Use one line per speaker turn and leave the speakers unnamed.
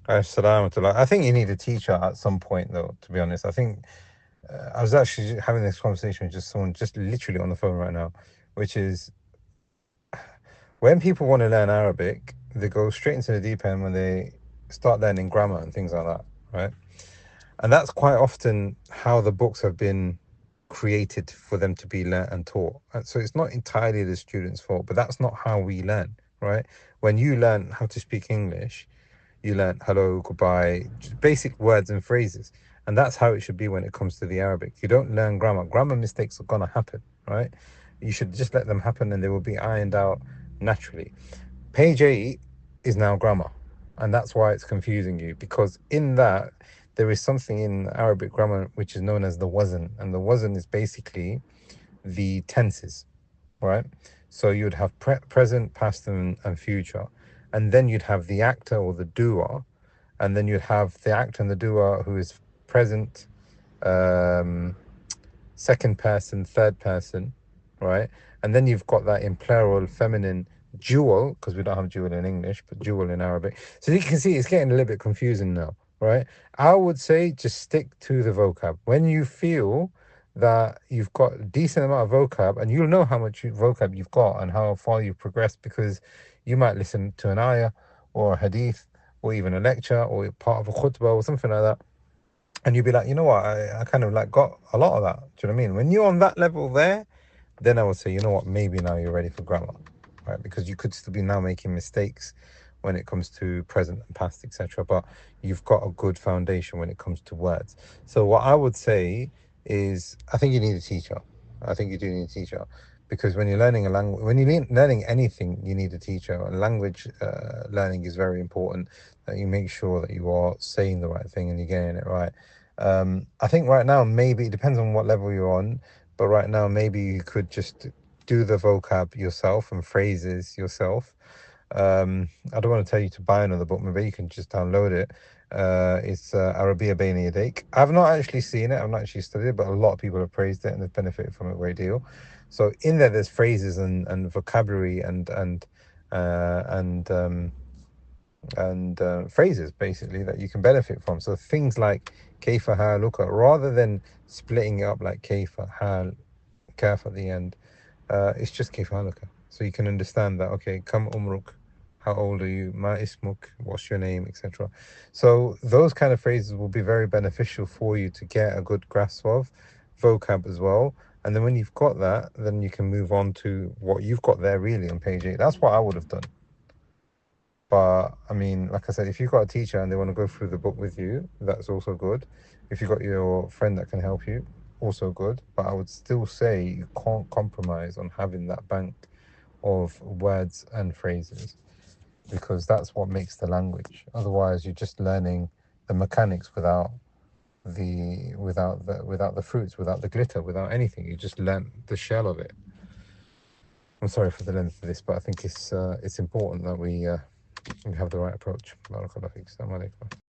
I think you need a teacher at some point, though, to be honest. I think I was actually having this conversation with just someone just literally on the phone right now, which is when people want to learn Arabic, they go straight into the deep end when they start learning grammar and things like that, right? And that's quite often how the books have been created for them to be learnt and taught. And so it's not entirely the student's fault, but that's not how we learn, right? When you learn how to speak English, you learn hello, goodbye, just basic words and phrases. And that's how it should be when it comes to the Arabic. You don't learn grammar. Grammar mistakes are going to happen, right? You should just let them happen and they will be ironed out naturally. Page 8 is now grammar. And that's why it's confusing you, because in that, there is something in Arabic grammar which is known as the wazn. And the wazn is basically the tenses, right? So you'd have present, past, and future. And then you'd have the actor or the doer. And then you'd have the actor and the doer who is present, um, second person, third person, right? And then you've got that in plural, feminine, dual, because we don't have dual in English, but dual in Arabic. So you can see it's getting a little bit confusing now, right? I would say just stick to the vocab. When you feel that you've got a decent amount of vocab, and you'll know how much vocab you've got and how far you've progressed, because you might listen to an ayah or a hadith or even a lecture or part of a khutbah or something like that, and you'd be like, you know what, I kind of like got a lot of that. Do you know what I mean? When you're on that level there, then I would say, you know what, maybe now you're ready for grammar, right? Because you could still be now making mistakes when it comes to present and past, etc. But you've got a good foundation when it comes to words. So what I would say is, I think you need a teacher. I think you do need a teacher, because when you're learning a language, when you're learning anything, you need a teacher. And language learning is very important. That you make sure that you are saying the right thing and you're getting it right. I think right now, maybe it depends on what level you're on, but right now maybe you could just do the vocab yourself and phrases yourself. I don't want to tell you to buy another book. Maybe you can just download it. It's Arabiya Bayna Yadayk. I've not actually seen it. I've not actually studied it, but a lot of people have praised it and they've benefited from it a great deal. So in there's phrases and vocabulary uh, and um, and phrases basically that you can benefit from. So things like kayfa haluka, rather than splitting it up like kayfa hal kaf at the end, it's just kayfa haluka. So you can understand that, okay, kam umruk, how old are you, ma ismuk, what's your name, etc. So those kind of phrases will be very beneficial for you to get a good grasp of vocab as well. And then when you've got that, then you can move on to what you've got there really on page 8. That's what I would have done. But I mean, like I said, if you've got a teacher and they want to go through the book with you, that's also good. If you've got your friend that can help you, also good. But I would still say you can't compromise on having that bank of words and phrases, because that's what makes the language. Otherwise, you're just learning the mechanics without the fruits, without the glitter, without anything. You just learn the shell of it. I'm sorry for the length of this, but I think it's important that we have the right approach. Barakallahu feek. Assalamu alaikum.